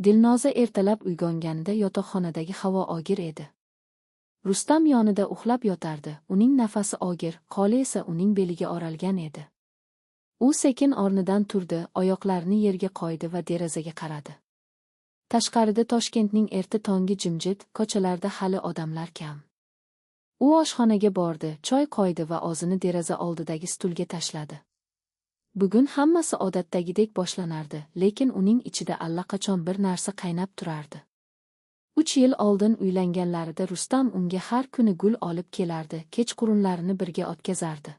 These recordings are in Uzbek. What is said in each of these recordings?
Dilnoza ertalab uyg'onganida yotoqxonadagi havo og'ir edi. Rustam yonida uxlab yotardi, uning nafasi og'ir, qoli esa uning beliga oralgan edi. U sekin o'rnidan turdi, oyoqlarini yerga qo'ydi va derazaga qaradi. Tashqarida Toshkentning erta tongi jimjit, ko'chalarda hali odamlar kam. U oshxonaga bordi, choy qo'ydi va o'zini deraza oldidagi stulga tashladi. Bugun hammasi odatdagidek boshlanardi, lekin uning ichida allaqachon bir narsa qaynab turardi. 3 yil oldin uylanganlarida Rustam unga har kuni gul olib kelardi, kechqurunlarini birga o'tkazardi.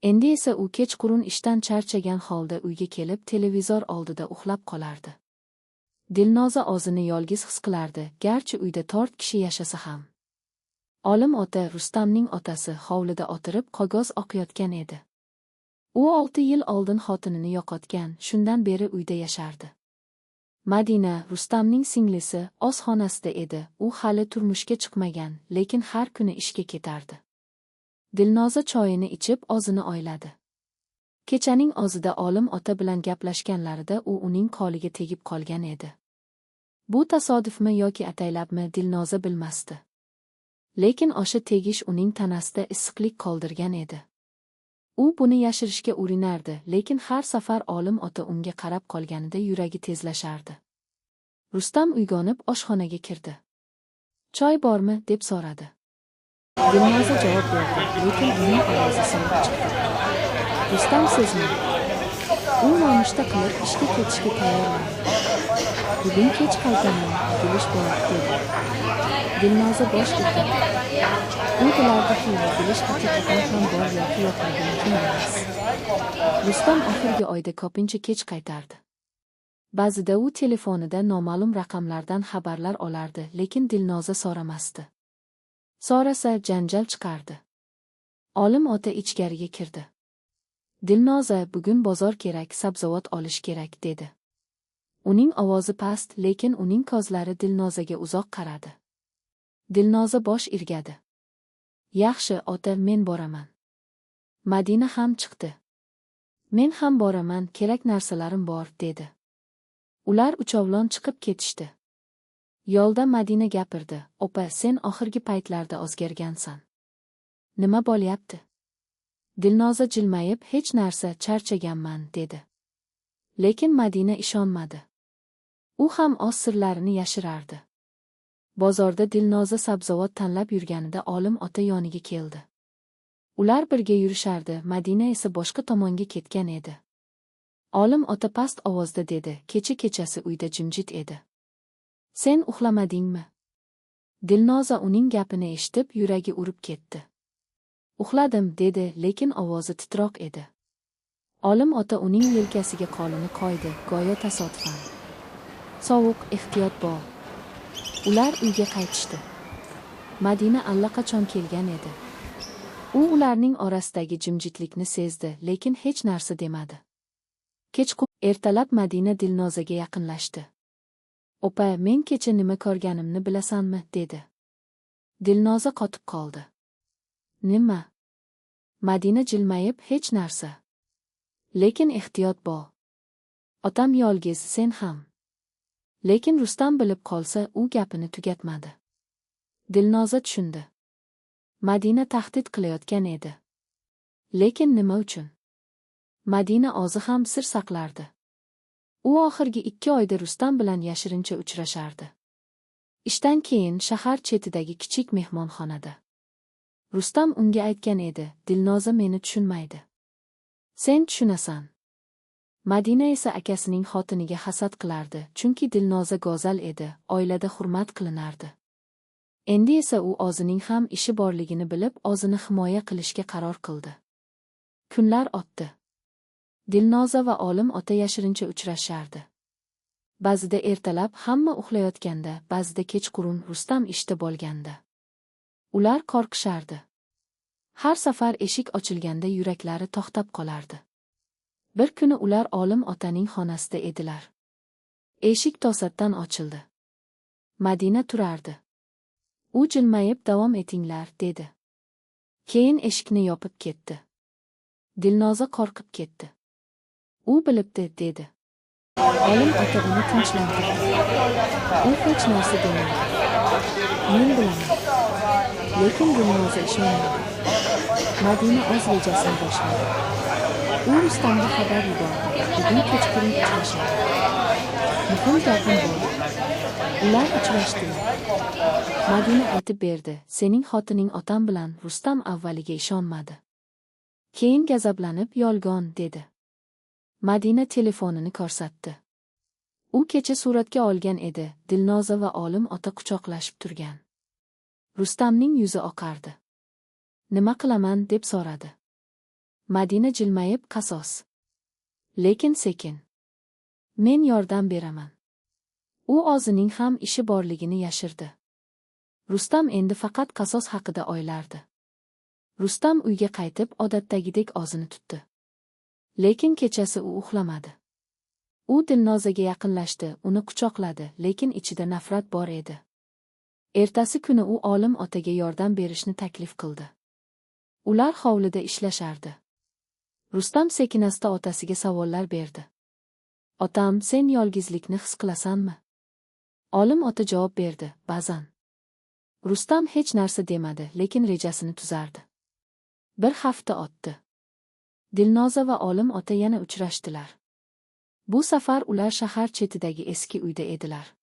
Endi esa u kechqurun ishdan charchagan holda uyga kelib televizor oldida uxlab qolardi. Dilnoza o'zini yolg'iz his qilardi, garchi uyda 4 kishi yashasa ham. Olim ota, Rustamning otasi, hovlida o'tirib qog'oz o'qiyotgan edi. U 6 yil oldin xotinini yo'qotgan, shundan beri uyda yashardi. Madina, Rustamning singlisi, oshxonasida edi. U hali turmushga chiqmagan, lekin har kuni ishga ketardi. Dilnoza choyini ichib o'zini o'yladi. Kechaning o'zida olim ota bilan gaplashganlarida u uning qoliga tegib qolgan edi. Bu tasodifmi yoki ataylabmi, Dilnoza bilmasdi. Lekin o'sha tegish uning tanasida issiqlik qoldirgan edi. U buni yashirishga urinardi, lekin har safar olim ota unga qarab qolganida yuragi tezlashardi. Rustam uyg'onib oshxonaga kirdi. "Choy bormi?" deb so'radi. Dilnoza javob berdi, lekin uning ovozi siniq chiqdi. Rustam sezmadi. U nonushta qilib ishga ketishga tayyorlandi. "Bugun kech qaytaman, yugurish bor" dedi. Dilnoza bosh egdi. U bilardiki, yugurish haqiqatan ham bor yoki yo'qligi mumkin emas. Rustam oxirgi oyda ko'pincha kech qaytardi. Ba'zida u telefonida noma'lum raqamlardan xabarlar olardi, lekin Dilnoza so'ramasdi. So'rasa janjal chiqardi. Olim ota ichkariga kirdi. "Dilnoza, bugun bozor kerak, sabzavot olish kerak" dedi. Uning ovozi past, lekin uning ko'zlari Dilnozaga uzoq qaradi. Dilnoza bosh irgadi. "Yaxshi, ota, men boraman." Madina ham chiqdi. "Men ham boraman, kerak narsalarim bor" dedi. Ular uchovlon chiqib ketishdi. Yo'lda Madina gapirdi. "Opa, sen oxirgi paytlarda o'zgargansan. Nima bo'lyapti?" Dilnoza jilmayib, "Hech narsa, charchaganman" dedi. Lekin Madina ishonmadi. U ham o'z sirlarini yashirardi. Bozorda Dilnoza sabzavot tanlab yurganida olim ota yoniga keldi. Ular birga yurishardi, Madina esa boshqa tomonga ketgan edi. Olim ota past ovozda dedi, kecha-kechasi uyda jimjit edi. "Sen uxlamadingmi?" Dilnoza uning gapini eshitib yuragi urib ketdi. "Uxladim" dedi, lekin ovozi titroq edi. Olim ota uning yelkasiga qo'lini qo'ydi, go'yo tasodifan. "Sovuq, ehtiyot bo'l." Ular uyga qaytishdi. Madina allaqachon kelgan edi. U ularning orasidagi jimjitlikni sezdi, lekin hech narsa demadi. Ertalab Madina Dilnozaga yaqinlashdi. "Opa, men kecha nima ko'rganimni bilasanmi?" dedi. Dilnoza qotib qoldi. "Nima?" Madina jilmayib, "Hech narsa. Lekin ehtiyot bo'l. Otam yolg'iz, sen ham." Lekin Rustam bilib qolsa, u gapini tugatmadi. Dilnoza tushundi. Madina tahdid qilayotgan edi. Lekin nima uchun? Madina o'zi ham sir saqlardi. U oxirgi 2 oyda Rustam bilan yashirincha uchrashardi. Ishdan keyin shahar chetidagi kichik mehmonxonada. Rustam unga aytgan edi, "Dilnoza meni tushunmaydi. Sen tushunasan." Madina esa akasining xotiniga hasad qilardi, chunki Dilnoza go'zal edi, oilada hurmat qilinardi. Endi esa u o'zining ham ishi borligini bilib, o'zini himoya qilishga qaror qildi. Kunlar o'tdi. Dilnoza va olim ota yashirincha uchrashardi. Ba'zida ertalab hamma uxlayotganda, ba'zida kechqurun Rustam ishda bo'lganda. Ular qo'rqishardi. Har safar eshik ochilganda yuraklari to'xtab qolardi. Bir kuni ular olim otaning xonasida edilar. Eshik to'satdan ochildi. Madina turardi. U jilmayib, "Davom etinglar" dedi. Keyin eshikni yopib ketdi. Dilnoza qo'rqib ketdi. "U bilibdi" dedi. Olim ota uni tinchlantirdi. U hech narsa demadi. Men bilaman. Lekin Dilnoza ishonmadi. Madina o'z rejasini boshladi. U Rustamga xabar yubordi. Bugun kechqurun uchrashadi. Muhim gapim bor. Ular uchrashdilar. Madina aytib berdi, sening xotining otam bilan. Rustam avvaliga ishonmadi. Keyin g'azablanib, yolg'on dedi. Madina telefonini ko'rsatdi. U kecha suratga olgan edi. Dilnoza va Olim ota quchoqlashib turgan. Rustamning yuzi oqardi. Nima qilaman deb so'radi. Madina jilmayib qasos. Lekin sekin. Men yordam beraman. U o'zining ham ishi borligini yashirdi. Rustam endi faqat qasos haqida o'ylardi. Rustam uyga qaytib odatdagidek o'zini tutdi. Lekin kechasi u uxlamadi. U Dilnozaga yaqinlashdi, uni quchoqladi, lekin ichida nafrat bor edi. Ertasi kuni u Olim otaga yordam berishni taklif qildi. Ular hovlida ishlashardi. Rustam sekinasta otasiga savollar berdi. Otam, sen yolg'izlikni his qilasanmi? Olim ota javob berdi, ba'zan. Rustam hech narsa demadi, lekin rejasini tuzardi. Bir hafta o'tdi. Dilnoza va Olim ota yana uchrashdilar. Bu safar ular shahar chetidagi eski uyda edilar.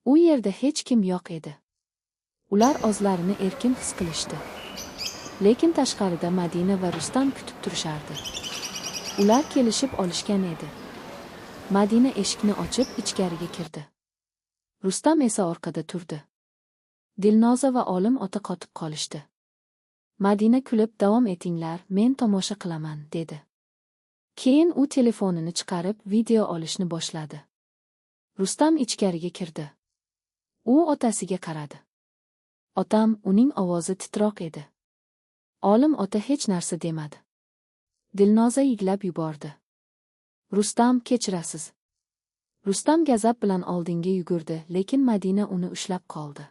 U yerda hech kim yo'q edi. Ular o'zlarini erkin his qilishdi. Lekin tashqarida Madina va Rustam kutib turishardi. Ular kelishib olishgan edi. Madina eshikni ochib ichkariga kirdi. Rustam esa orqada turdi. Dilnoza va Olim ota qotib qolishdi. Madina kulib, davom etinglar, men tomosha qilaman, dedi. Keyin u telefonini chiqarib, video olishni boshladi. Rustam ichkariga kirdi. U otasiga qaradi. Otam, uning ovozi titroq edi. Olim ota hech narsa demadi. Dilnoza yig'lab yubordi. Rustam, kechirasiz. Rustam g'azab bilan oldinga yugurdi, lekin Madina uni ushlab qoldi.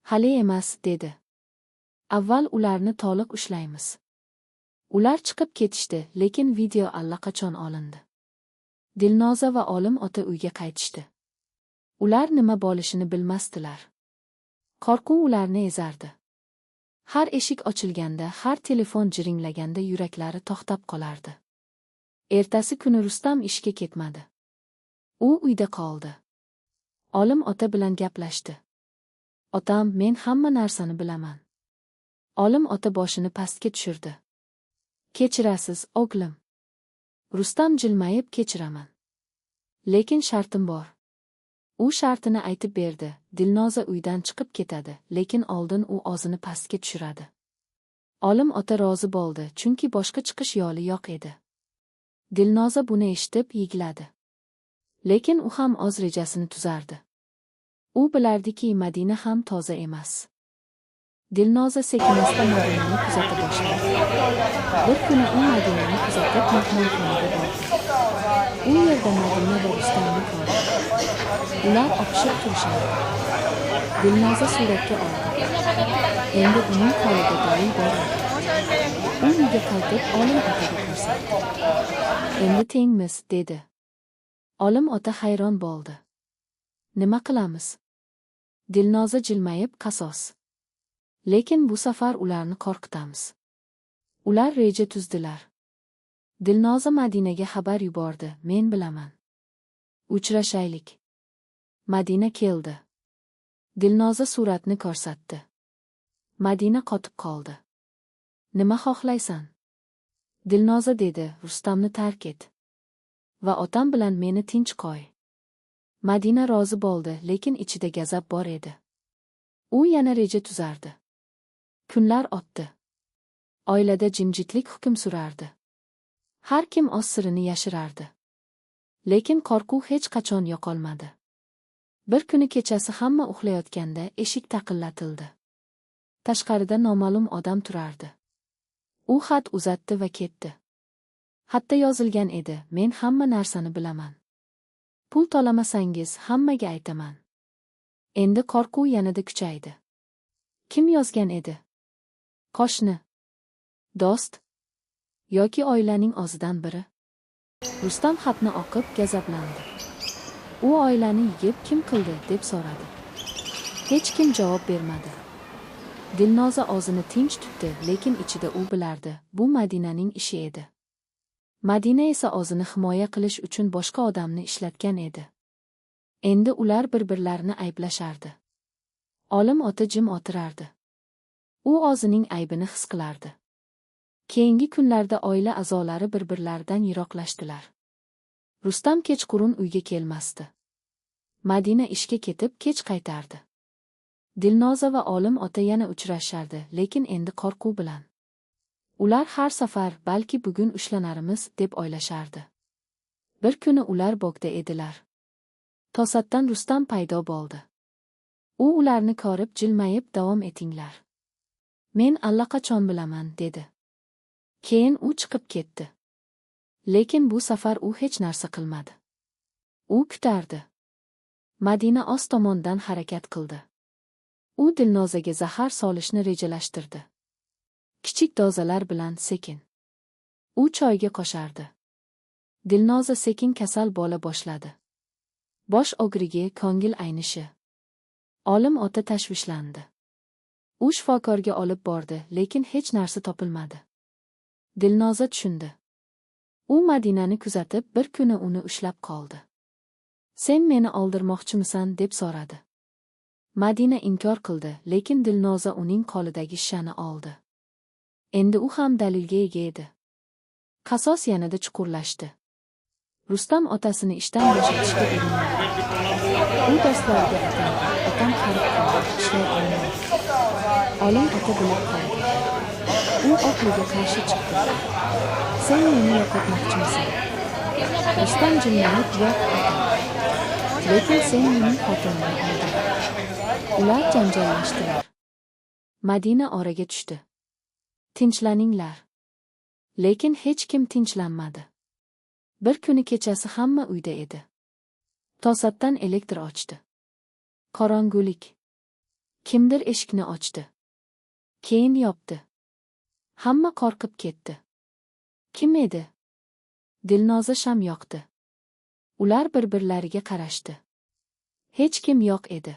Hali emas, dedi. Avval ularni to'liq ushlaymiz. Ular chiqib ketishdi, lekin video allaqachon olindi. Dilnoza va Olim ota uyga qaytishdi. Ular nima bo'lishini bilmasdilar. Qo'rquv ularni ezardi. Har eshik ochilganda, har telefon jiringlaganda yuraklari to'xtab qolardi. Ertasi kuni Rustam ishga ketmadi. U uyda qoldi. Olim ota bilan gaplashdi. Otam, men hamma narsani bilaman. Olim ota boshini pastga tushirdi. Kechirasiz, o'g'lim. Rustam jilmayib, kechiraman. Lekin shartim bor. U shartini aytib berdi. Dilnoza uydan chiqib ketadi, lekin oldin u o'zini pastga tushiradi. Olim ota rozi bo'ldi, chunki boshqa chiqish yo'li yo'q edi. Dilnoza buni eshitib yig'ladi. Lekin u ham o'z rejasini tuzardi. U bilardiki, Madina ham toza emas. Dilnoza sekinasta Madinani kuzata boshladi. Bir kuni u Madinani kuzatib mehmonxonaga bordi. U yerda Madina va Rustamni ko'rdi. Ular o'qishib turishardi. Dilnoza suratga oldi. Endi uning qo'lida dalil bor edi. U uyga qaytib Olim otaga ko'rsatdi. Endi tengmiz, dedi. Olim ota hayron bo'ldi. Nima qilamiz? Dilnoza jilmayib, qasos. Lekin bu safar ularni qo'rqitamiz. Ular reja tuzdilar. Dilnoza Madinaga xabar yubordi, men bilaman. Uchrashaylik. Madina keldi. Dilnoza suratni ko'rsatdi. Madina qotib qoldi. Nima xohlaysan? Dilnoza dedi, Rustamni tark et. Va otam bilan meni tinch qo'y. Madina rozi bo'ldi, lekin ichida g'azab bor edi. U yana reja tuzardi. Kunlar o'tdi. Oilada jimjitlik hukm surardi. Har kim o'z sirini yashirardi. Lekin qo'rquv hech qachon yo'qolmadi. Bir kuni kechasi hamma uxlayotganda eshik taqillatildi. Tashqarida noma'lum odam turardi. U xat uzatdi va ketdi. Xatda yozilgan edi, men hamma narsani bilaman. Pul to'lamasangiz hammaga aytaman. Endi qo'rquv yanada kuchaydi. Kim yozgan edi? Qo'shni, do'st yoki oilaning o'zidan biri? Rustam xatni o'qib gazablandi. U oilani yigib kim qildi deb so'radi. Hech kim javob bermadi. Dilnoza o'zini tinch tutdi, lekin ichida u bilardi, bu Madinaning ishi edi. Madina esa o'zini himoya qilish uchun boshqa odamni ishlatgan edi. Endi ular bir-birlarini ayblashardi. Olim ota jim o'tirardi. U o'zining aybini his qilardi. Keyingi kunlarda oila a'zolari bir-birlaridan yiroqlashdilar. Rustam kechqurun uyga kelmasdi. Madina ishga ketib kech qaytardi. Dilnoza va olim ota yana uchrashardi, lekin endi qo'rquv bilan. Ular har safar balki bugun ushlanarmiz deb o'ylashardi. Bir kuni ular bog'da edilar. To'satdan Rustam paydo bo'ldi. U ularni ko'rib jilmayib davom etinglar. Men allaqachon bilaman dedi. Keyin u chiqib ketdi. Lekin bu safar u hech narsa qilmadi. U kutardi. Madina ost tomondan harakat qildi. U Dilnozaga zahar solishni rejalashtirdi. Kichik dozalar bilan sekin. U choyga qo'shardi. Dilnoza sekin kasal bo'la boshladi. Bosh og'rigi, ko'ngil aynishi. Olim ota tashvishlandi. U shifokorga olib bordi, lekin hech narsa topilmadi. Dilnoza tushundi. U Madinani kuzatib, bir kuni uni ushlab qoldi. Sen meni o'ldirmoqchimisan deb so'radi. Madina inkor qildi, lekin Dilnoza uning qo'lidagi shishani oldi. Endi u ham dalilga ega edi. Qasos yanada chuqurlashdi. Rustam otasini ishdan bo'shatishga urinadi. U do'stlariga aytadi, otam qarib qoldi, ishlay olmaydi. Olim ota bilib qoldi. U oqliga qarshi chiqdi. Sen meni yo'qotmoqchimisan? Rustam jilmayib yo'q ota. Lekin sen mening xotinimni olding. Ular janjallashdilar. Madina oraga tushdi. Tinchlaninglar. Lekin hech kim tinchlanmadi. Bir kuni kechasi hamma uyda edi. To'satdan elektr o'chdi. Qorong'ulik. Kimdir eshikni ochdi. Keyin yopdi. Hamma qo'rqib ketdi. Kim edi? Dilnoza sham yoqdi. Ular bir-birlariga qarashdi. Hech kim yo'q edi.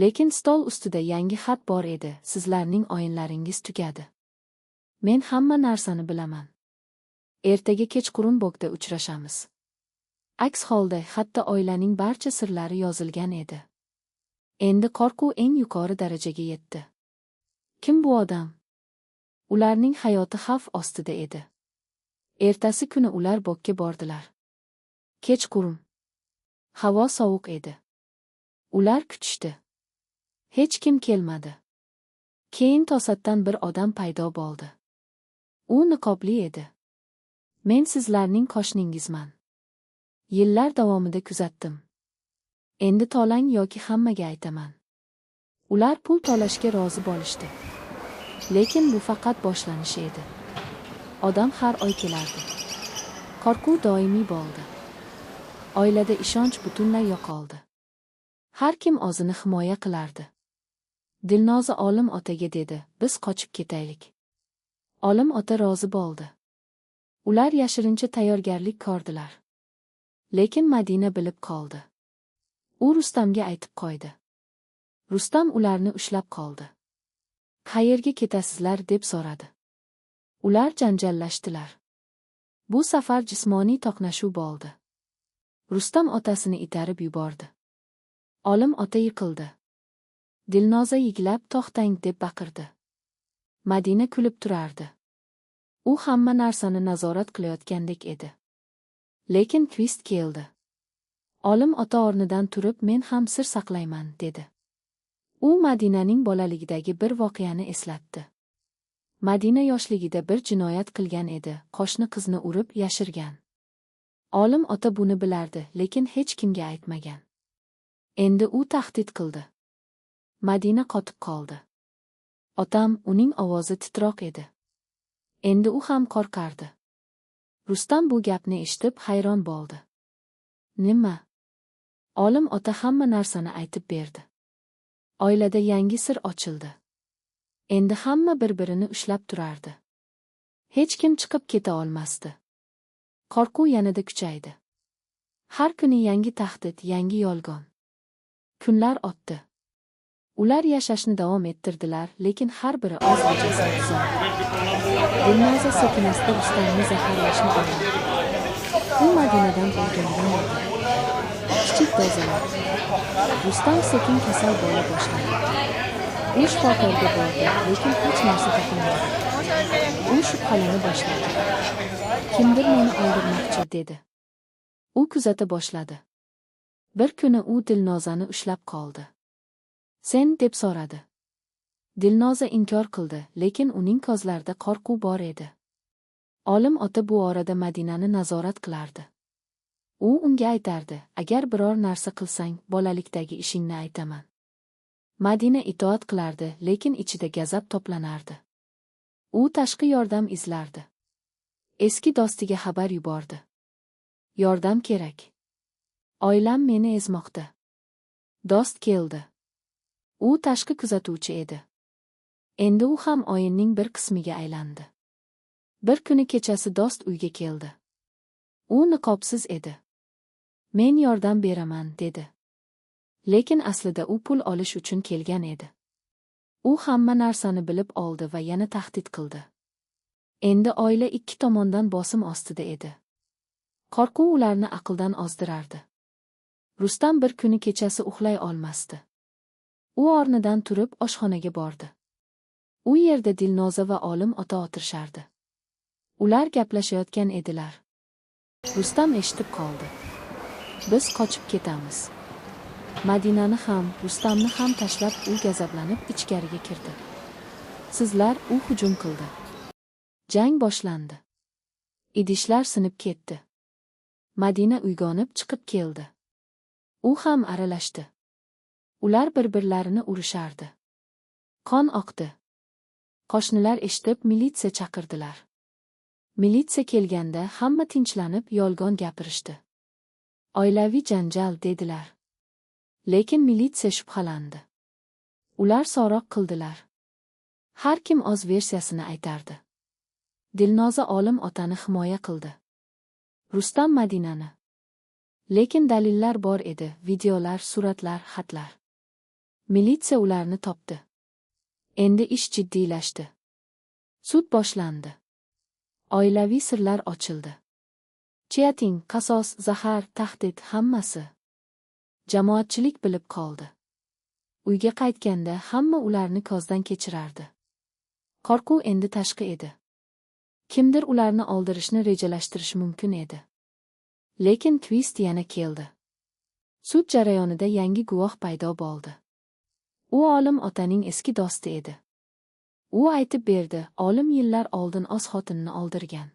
Lekin stol ustida yangi xat bor edi. Sizlarning o'yinlaringiz tugadi. Men hamma narsani bilaman. Ertaga kechqurun bog'da uchrashamiz. Aks holda hatto oilaning barcha sirlari yozilgan edi. Endi qo'rquv eng yuqori darajaga yetdi. Kim bu odam? Ularning hayoti xavf ostida edi. Ertasi kuni ular bog'ga bordilar. Kechqurun. Havo sovuq edi. Ular kutishdi. Hech kim kelmadi. Keyin to'satdan bir odam paydo bo'ldi. U niqobli edi. Men sizlarning qo'shningizman. Yillar davomida kuzatdim. Endi to'lang yoki hammaga aytaman. Ular pul to'lashga rozi bo'lishdi. Lekin bu faqat boshlanish edi. Odam har oy kelardi. Qo'rquv doimiy bo'ldi. Oilada ishonch butunlay yo'qoldi. Har kim o'zini himoya qilardi. Dilnoza olim otaga dedi, biz qochib ketaylik. Olim ota rozi bo'ldi. Ular yashirincha tayyorgarlik ko'rdilar. Lekin Madina bilib qoldi. U Rustamga aytib qo'ydi. Rustam ularni ushlab qoldi. Qayerga ketasizlar deb so'radi. Ular janjallashdilar. Bu safar jismoniy to'qnashuv bo'ldi. Rustam otasini itarib yubordi. Olim ota yiqildi. Dilnoza yiglab to'xtang deb baqirdi. Madina kulib turardi. U hamma narsani nazorat qilayotgandek edi. Lekin twist keldi. Olim ota o'rnidan turib men ham sir saqlayman dedi. U Madinaning bolaligidagi bir voqeani eslatdi. Madina yoshligida bir jinoyat qilgan edi, qo'shni qizni urib yashirgan. Olim ota buni bilardi, lekin hech kimga aytmagan. Endi u tahdid qildi. Madina qotib qoldi. Otam, uning ovozi titroq edi. Endi u ham qo'rqardi. Rustam bu gapni eshitib hayron bo'ldi. Nima? Olim ota hamma narsani aytib berdi. Oilada yangi sir ochildi. Endi hamma bir-birini ushlab turardi. Hech kim chiqib keta olmasdi. Qo'rquv yanada kuchaydi. Har kuni yangi tahdid, yangi yolg'on. Kunlar o'tdi. Ular yashashni davom ettirdilar, lekin har biri o'z rejasini tuzardi. Dilnoza sekinasida Rustamni zaharlashni o'yladi. U Madinadan o'rgangan edi. Kichik dozalar. Rustam sekin kasal bo'la boshladi. U shifokorga bordi, lekin hech narsa topilmadi. U shubhalana boshladi. Kimdir meni o'ldirmoqchi dedi. U kuzata boshladi. Bir kuni u Dilnozani ushlab qoldi. Sen deb so'radi. Dilnoza inkor qildi, lekin uning ko'zlarida qo'rquv bor edi. Olim ota bu orada Madinani nazorat qilardi. U unga aytardi, agar biror narsa qilsang, bolalikdagi ishingni aytaman. Madina itoat qilardi, lekin ichida gazab to'planardi. U tashqi yordam izlardi. Eski do'stiga xabar yubordi. Yordam kerak. Oilam meni ezmoqda. Do'st keldi. U tashqi kuzatuvchi edi. Endi u ham o'yinning bir qismiga aylandi. Bir kuni kechasi do'st uyga keldi. U niqobsiz edi. Men yordam beraman, dedi. Lekin aslida u pul olish uchun kelgan edi. U hamma narsani bilib oldi va yana tahdid qildi. Endi oila ikki tomondan bosim ostida edi. Qo'rquv ularni aqldan ozdirardi. Rustam bir kuni kechasi uxlay olmasdi. U o'rnidan turib oshxonaga bordi. U yerda Dilnoza va olim ota o'tirishardi. Ular gaplashayotgan edilar. Rustam eshitib qoldi. Biz qochib ketamiz. Madinani ham, Rustamni ham tashlab u gazablanib ichkariga kirdi. Sizlar, u hujum qildi. Jang boshlandi. Idishlar sinib ketdi. Madina uyg'onib chiqib keldi. U ham aralashdi. Ular bir-birlarini urishardi. Qon oqdi. Qo'shnilar eshitib militsiya chaqirdilar. Militsiya kelganda hamma tinchlanib yolg'on gapirishdi. Oilaviy janjal dedilar. Lekin militsiya shubhalandi. Ular so'roq qildilar. Har kim o'z versiyasini aytardi. Dilnoza olim otani himoya qildi. Rustam Madinani. Lekin dalillar bor edi, videolar, suratlar, xatlar. Militsiya ularni topdi. Endi ish jiddiylashdi. Sud boshlandi. Oilaviy sirlar ochildi. Cheating, qasos, zahar, tahdid, hammasi. Jamoatchilik bilib qoldi. Uyga qaytganda hamma ularni ko'zdan kechirardi. Qo'rquv endi tashqi edi. Kimdir ularni o'ldirishni rejalashtirishi mumkin edi. Lekin twist yana keldi. Sud jarayonida yangi guvoh paydo bo'ldi. U olim otaning eski do'sti edi. U aytib berdi, olim yillar oldin o'z xotinini o'ldirgan.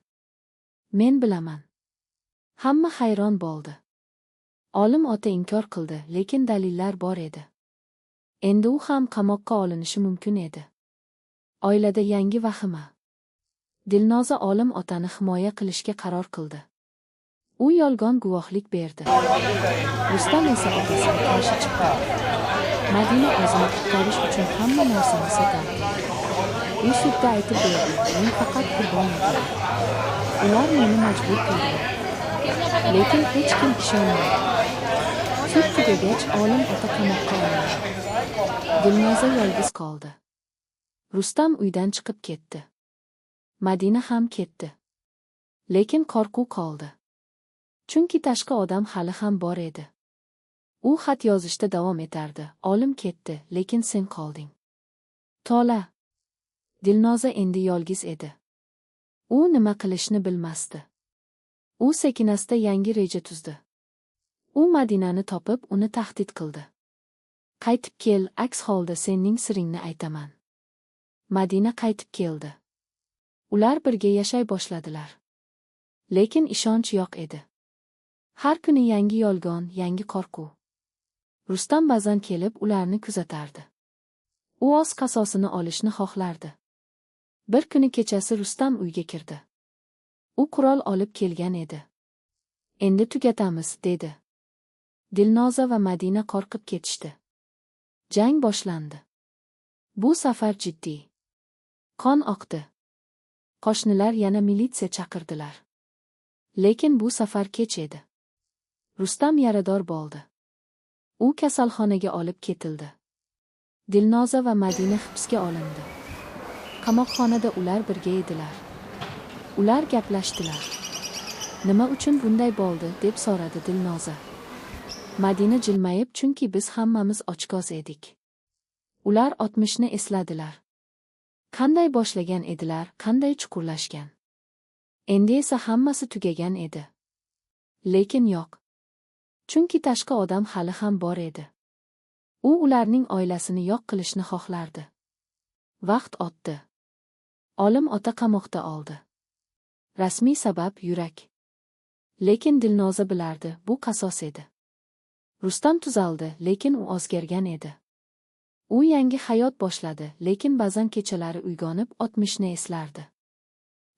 Men bilaman. Hamma hayron bo'ldi. Olim ota inkor qildi, lekin dalillar bor edi. Endi u ham qamoqqa olinishi mumkin edi. Oilada yangi vahima. Dilnoza olim otani himoya qilishga qaror qildi. U yolg'on guvohlik berdi. Rustam esa otasiga qarshi chiqdi. Madina o'zini qutqarish uchun hamma narsani sotardi. U sudda aytib berdi, men faqat qurbon edim. Ular meni majbur qildilar. Lekin hech kim ishonmadi. Sud tugagach olim ota qamoqqa olindi. Dilnoza yolg'iz qoldi. Rustam uydan chiqib ketdi. Madina ham ketdi. Lekin qo'rquv qoldi. Chunki tashqi odam hali ham bor edi. U xat yozishda davom etardi. Olim ketdi, lekin sen qolding. Tola. Dilnoza endi yolg'iz edi. U nima qilishni bilmasdi. U sekinasida yangi reja tuzdi. U Madinani topib, uni tahdid qildi. Qaytib kel, aks holda sening siringni aytaman. Madina qaytib keldi. Ular birga yashay boshladilar. Lekin ishonch yo'q edi. Har kuni yangi yolg'on, yangi qo'rquv. Rustam ba'zan kelib ularni kuzatardi. U o'z qasosini olishni xohlardi. Bir kuni kechasi Rustam uyga kirdi. U qurol olib kelgan edi. Endi tugatamiz, dedi. Dilnoza va Madina qo'rqib ketishdi. Jang boshlandi. Bu safar jiddiy. Qon oqdi. Qo'shnilar yana militsiya chaqirdilar. Lekin bu safar kech edi. Rustam yarador bo'ldi. U kasalxonaga olib ketildi. Dilnoza va Madina hibsga olindi. Qamoqxonada ular birga edilar. Ular gaplashdilar. Nima uchun bunday bo'ldi deb so'radi Dilnoza. Madina jilmayib, chunki biz hammamiz ochko'z edik. Ular o'tmishni esladilar. Qanday boshlagan edilar, qanday chuqurlashgan. Endi esa hammasi tugagan edi. Lekin yo'q. Chunki tashqi odam hali ham bor edi. U ularning oilasini yo'q qilishni xohlardi. Vaqt o'tdi. Olim ota qamoqda oldi. Rasmiy sabab yurak. Lekin Dilnoza bilardi, bu qasos edi. Rustam tuzaldi, lekin u o'zgargan edi. U yangi hayot boshladi, lekin ba'zan kechalari uyg'onib o'tmishni eslardi.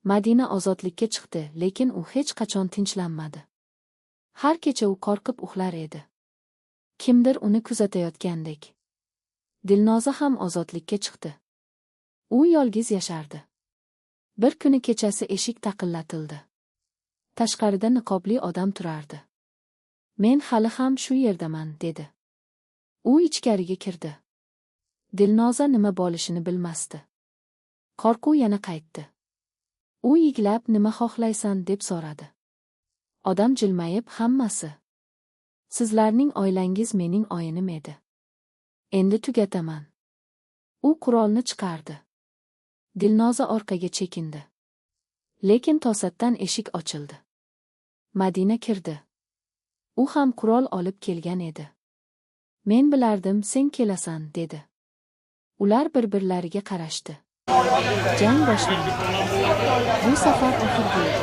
Madina ozodlikka chiqdi, lekin u hech qachon tinchlanmadi. Har kecha u qo'rqib uxlar edi. Kimdir uni kuzatayotgandek. Dilnoza ham ozodlikka chiqdi. U yolg'iz yashardi. Bir kuni kechasi eshik taqillatildi. Tashqarida niqobli odam turardi. Men hali ham shu yerdaman, dedi. U ichkariga kirdi. Dilnoza nima bo'lishini bilmasdi. Qo'rquv yana qaytdi. U yiglab, nima xohlaysan deb so'radi. Odam jilmayib, hammasi. Sizlarning oilangiz mening oyinim edi. Endi tugataman. U qurolni chiqardi. Dilnoza orqaga chekindi. Lekin to'satdan eshik ochildi. Madina kirdi. U ham qurol olib kelgan edi. Men bilardim sen kelasan, dedi. Ular bir-birlariga qarashdi. Jang boshlandi. Bu safar oxirgi edi.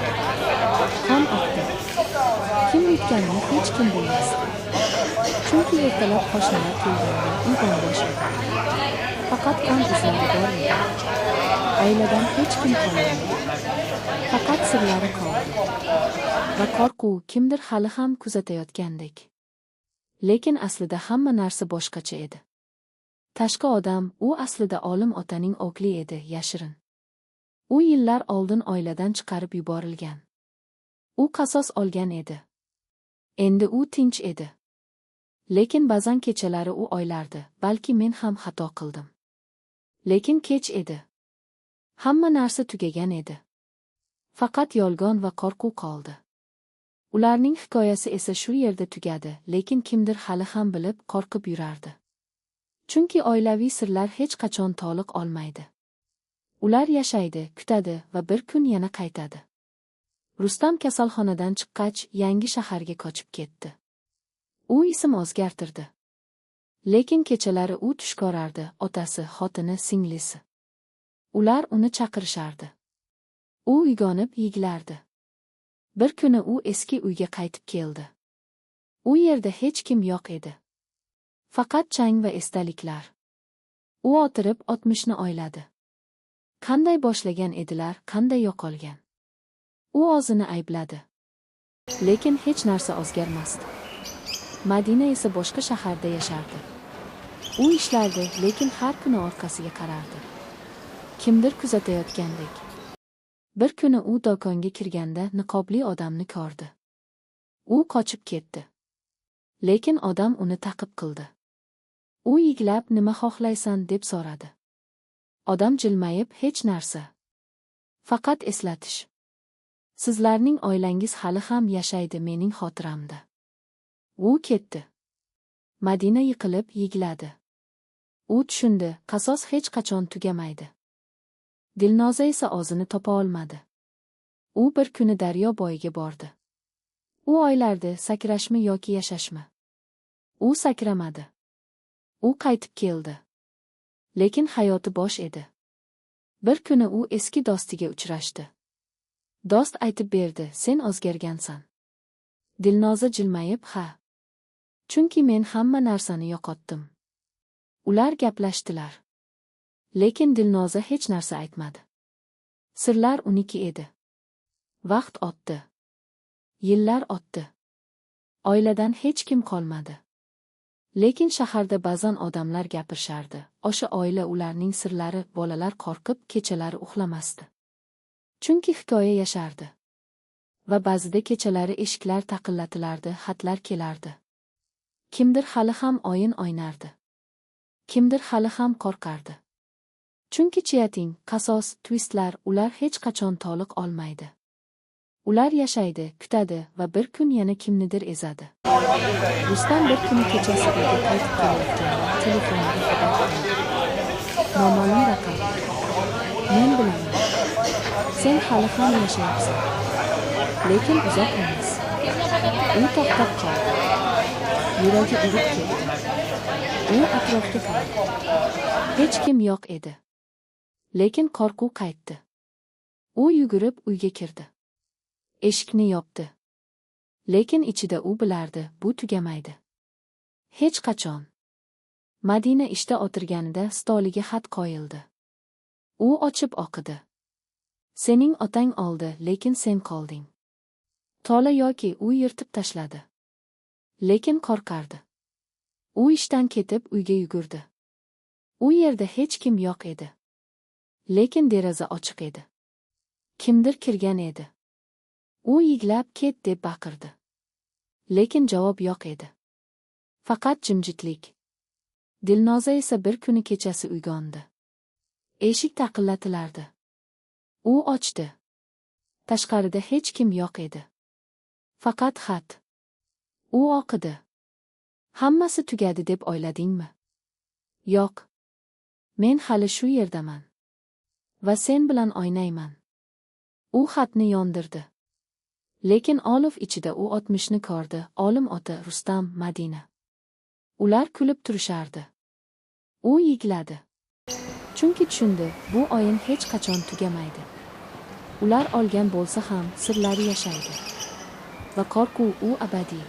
Qon oqdi. Kim yutganini hech kim bilmasdi. Chunki ertalab qo'shnilar kelganda uy bo'sh edi. Faqat qon izlari bor edi. Oiladan hech kim qolmadi. Faqat sirlari qoldi. Va qo'rquv kimdir hali ham kuzatayotgandek. Lekin aslida hamma narsa boshqacha edi. Tashqi odam, u aslida olim otaning o'g'li edi, yashirin. U yillar oldin oiladan chiqarib yuborilgan. U qasos olgan edi. Endi u tinch edi. Lekin ba'zan kechalari u o'ylardi, balki men ham xato qildim. Lekin kech edi. Hamma narsa tugagan edi. Faqat yolg'on va qo'rquv qoldi. Ularning hikoyasi esa shu yerda tugadi, lekin kimdir hali ham bilib qo'rqib yurardi. Chunki oilaviy sirlar hech qachon to'liq olmaydi. Ular yashaydi, kutadi va bir kun yana qaytadi. Rustam kasalxonadan chiqqach, yangi shaharga ko'chib ketdi. U ism o'zgartirdi. Lekin kechalari u tush ko'rardi, otasi, xotini, singlisi. Ular uni chaqirishardi. U uyg'onib yiglardi. Bir kuni u eski uyga qaytib keldi. U yerda hech kim yo'q edi. Faqat chang va esdaliklar. U o'tirib o'tmishni o'yladi. Qanday boshlagan edilar, qanday yo'qolgan. U o'zini aybladi. Lekin hech narsa o'zgarmasdi. Madina esa boshqa shaharda yashardi. U ishlardi, lekin har kuni orqasiga qarardi. Kimdir kuzatayotgandek. Bir kuni u do'konga kirganda niqobli odamni ko'rdi. U qochib ketdi. Lekin odam uni ta'qib qildi. U yiglab, nima xohlaysan deb so'radi. Odam jilmayib, hech narsa. Faqat eslatish. Sizlarning oilangiz hali ham yashaydi mening xotiramda. U ketdi. Madina yiqilib yigladi. U tushundi, qasos hech qachon tugamaydi. Dilnoza esa o'zini topa olmadi. U bir kuni daryo bo'yiga bordi. U o'ylardi, sakrashmi yoki yashashmi. U sakramadi. U qaytib keldi. Lekin hayoti bo'sh edi. Bir kuni u eski do'stiga uchrashdi. Do'st aytib berdi, sen o'zgargansan. Dilnoza jilmayib, ha. Chunki men hamma narsani yo'qotdim. Ular gaplashdilar. Lekin Dilnoza hech narsa aytmadi. Sirlar uniki edi. Vaqt o'tdi. Yillar o'tdi. Oiladan hech kim qolmadi. Lekin shaharda ba'zan odamlar gapirishardi. O'sha oila ularning sirlari, bolalar qo'rqib kechalari uxlamasdi. Chunki hikoya yashardi. Va ba'zida kechalari eshiklar taqillatilardi, xatlar kelardi. Kimdir hali ham o'yin o'ynardi. Kimdir hali ham qo'rqardi. Chunki Chiating, qasos, twistlar ular hech qachon to'liq olmaydi. Ular yashaydi, kutadi va bir kun yana kimnidir ezadi. Rustam bir kuni kechasi uyga qaytib kelayotganda telefoniga xabar oldi. Noma'lum raqam. Men bilaman. Sen hali ham yashayapsan. Lekin uzoq emas. U to'xtab qoldi. Yuragi urib ketdi. U atrofga qaradi. Hech kim yo'q edi. Lekin qo'rquv qaytdi. U yugurib uyga kirdi. Eshikni yopdi. Lekin ichida u bilardi, bu tugamaydi. Hech qachon. Madina ishda o'tirganida stoliga xat qo'yildi. U ochib o'qidi. Sening otang oldi, lekin sen qolding. Tola yoki u yirtib tashladi. Lekin qo'rqardi. U ishdan ketib uyga yugurdi. U yerda hech kim yo'q edi. Lekin deraza ochiq edi. Kimdir kirgan edi. U yiglab ket deb baqirdi. Lekin javob yo'q edi. Faqat jimjitlik. Dilnoza esa bir kuni kechasi uyg'ondi. Eshik taqillatilardi. U ochdi. Tashqarida hech kim yo'q edi. Faqat xat. U o'qidi. Hammasi tugadi deb o'yladingmi? Yo'q. Men hali shu yerdaman. Va sen bilan o'ynayman. U xatni yondirdi. Lekin olov ichida u o'tmishni ko'rdi, olim oti Rustam, Madina. Ular kulib turishardi. U yigladi. Chunki tushundi, bu o'yin hech qachon tugamaydi. Ular olgan bo'lsa ham sirlari yashaydi. Va qo'rquv u abadiy.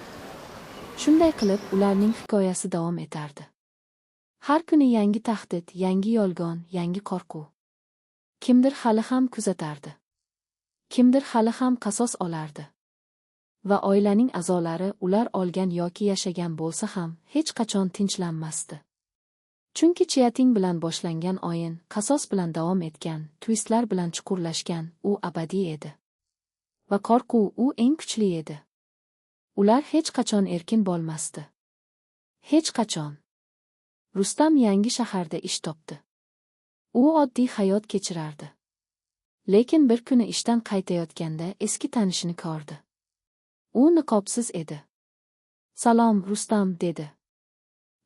Shunday qilib ularning hikoyasi davom etardi. Har kuni yangi tahdid, yangi yolg'on, yangi qo'rquv. Kimdir hali ham kuzatardi. Kimdir hali ham qasos olardi. Va oilaning a'zolari ular olgan yoki yashagan bo'lsa ham hech qachon tinchlanmasdi. Chunki Chiating bilan boshlangan o'yin qasos bilan davom etgan, twistlar bilan chuqurlashgan, u abadiy edi. Va qo'rquv u eng kuchli edi. Ular hech qachon erkin bo'lmasdi. Hech qachon. Rustam yangi shaharda ish topdi. U oddiy hayot kechirardi. Lekin bir kuni ishdan qaytayotganda eski tanishini ko'rdi. U niqobsiz edi. "Salom, Rustam", dedi.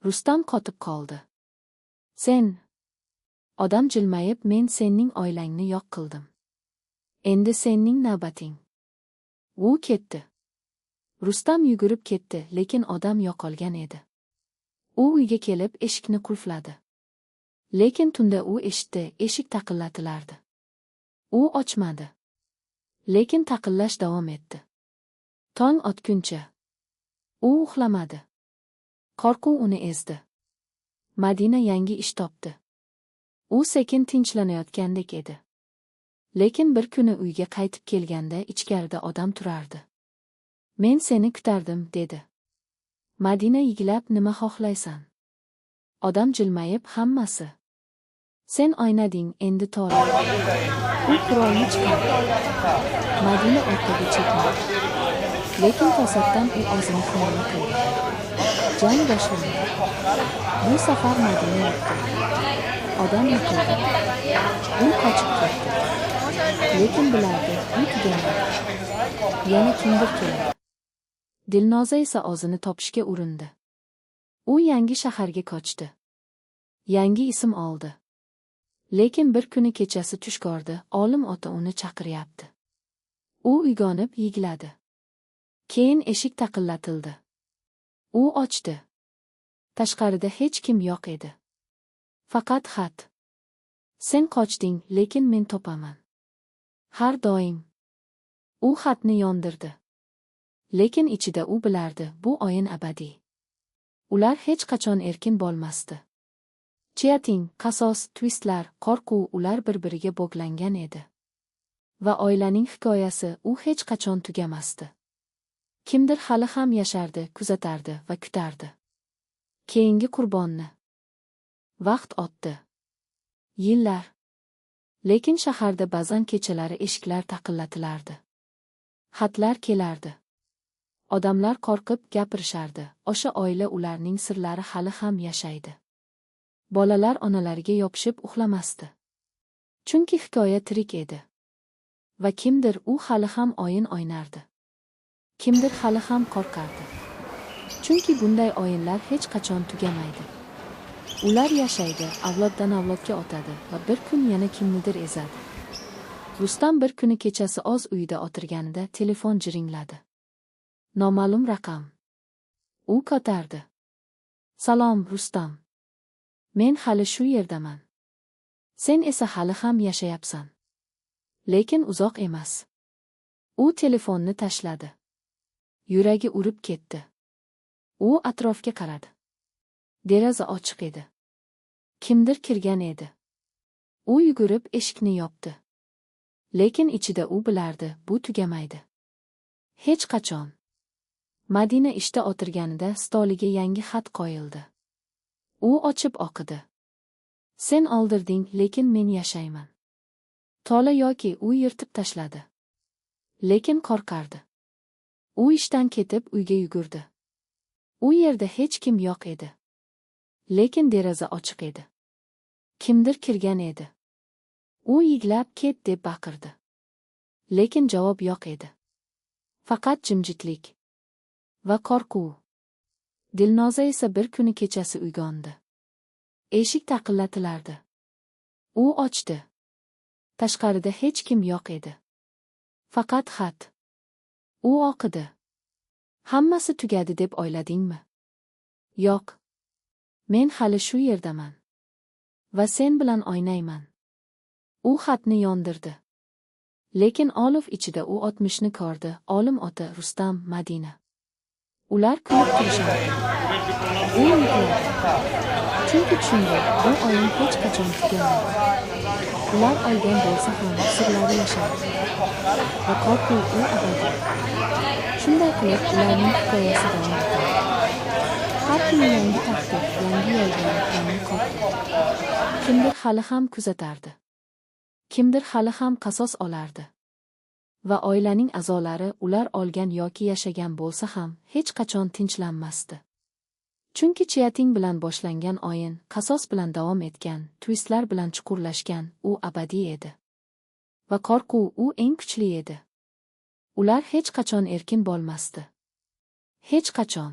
Rustam qotib qoldi. "Sen?" Odam jilmayib, "Men sening oilangni yo'q qildim. Endi sening navbating." U ketdi. Rustam yugurib ketdi, lekin odam yo'qolgan edi. U uyga kelib eshikni qulfladi. Lekin tunda u eshitdi, eshik taqillatilardi. U ochmadi. Lekin taqillash davom etdi. Tong otguncha. U uxlamadi. Qo'rquv uni ezdi. Madina yangi ish topdi. U sekin tinchlanayotgandek edi. Lekin bir kuni uyga qaytib kelganda ichkarida odam turardi. "Men seni kutardim", dedi. Madina yiglab, "Nima xohlaysan?" Odam jilmayib, "Hammasi. Sen o'ynading, endi to'la." U qurolni chiqardi. Madina orqaga chekindi. Lekin to'satdan u o'zini himoya qildi. Jang boshlandi. Bu safar Madina yutdi. Odam yiqildi. U qochib ketdi. Lekin bilardi, bu tugamaydi. Yana kimdir keladi. Dilnoza esa o'zini topishga urindi. U yangi shaharga ko'chdi. Yangi ism oldi. Lekin bir kuni kechasi tush ko'rdi, olim ota uni chaqiryapti. U uyg'onib yigladi. Keyin eshik taqillatildi. U ochdi. Tashqarida hech kim yo'q edi. Faqat xat. "Sen qochding, lekin men topaman. Har doim." U xatni yondirdi. Lekin ichida u bilardi, bu o'yin abadiy. Ular hech qachon erkin bo'lmasdi. Chiating, qasos, twistlar, qo'rquv ular bir-biriga bog'langan edi. Va oilaning hikoyasi u hech qachon tugamasdi. Kimdir hali ham yashardi, kuzatardi va kutardi. Keyingi qurbonni. Vaqt o'tdi. Yillar. Lekin shaharda ba'zan kechalari eshiklar taqillatilardi. Xatlar kelardi. Odamlar qo'rqib gapirishardi. O'sha oila ularning sirlari hali ham yashaydi. Bolalar onalariga yopishib uxlamasdi. Chunki hikoya tirik edi. Va kimdir u hali ham o'yin o'ynardi. Kimdir hali ham qo'rqardi. Chunki bunday o'yinlar hech qachon tugamaydi. Ular yashaydi, avloddan avlodga o'tadi va bir kun yana kimnidir ezadi. Rustam bir kuni kechasi o'z uyida o'tirganida telefon jiringladi. Noma'lum raqam. U ko'tardi. Salom, Rustam. Men hali shu yerdaman. Sen esa hali ham yashayapsan. Lekin uzoq emas. U telefonni tashladi. Yuragi urib ketdi. U atrofga qaradi. Deraza ochiq edi. Kimdir kirgan edi. U yugurib eshikni yopdi. Lekin ichida u bilardi, bu tugamaydi. Hech qachon. Madina ishda o'tirganida stoliga yangi xat qo'yildi. U ochib o'qidi. Sen oldirding, lekin men yashayman. Tola yoki u yirtib tashladi. Lekin qo'rqardi. U ishdan ketib uyga yugurdi. U yerda hech kim yo'q edi. Lekin deraza ochiq edi. Kimdir kirgan edi. U yiglab ket deb baqirdi. Lekin javob yo'q edi. Faqat jimjitlik va qo'rquv. Dilnoza esa bir kuni kechasi uyg'ondi. Eshik taqillatilardi. U ochdi. Tashqarida hech kim yo'q edi. Faqat xat. U o'qidi. Hammasi tugadi deb o'yladingmi? Yo'q. Men hali shu yerdaman. Va sen bilan o'ynayman. U xatni yondirdi. Lekin olov ichida u o'tmishni ko'rdi. Olim ota Rustam, Madina. Ular kulib turishardi. U yig'ladi. Chunki tushundi, bu o'yin hech qachon tugamaydi. Ular olgan bo'lsa ham sirlari yashardi. Va qo'rquv u abadiy. Shunday qilib ularning hikoyasi davom etadi. Har kuni yangi tahdid, yangi yo'llar, yangi qo'rquv. Kimdir hali ham kuzatardi. Kimdir hali ham qasos olardi. Va oilaning a'zolari ular olgan yoki yashagan bo'lsa ham hech qachon tinchlanmasdi. Chunki Chiyating bilan boshlangan o'yin qasos bilan davom etgan, twistlar bilan chuqurlashgan, u abadiy edi. Va qo'rquv u eng kuchli edi. Ular hech qachon erkin bo'lmasdi. Hech qachon.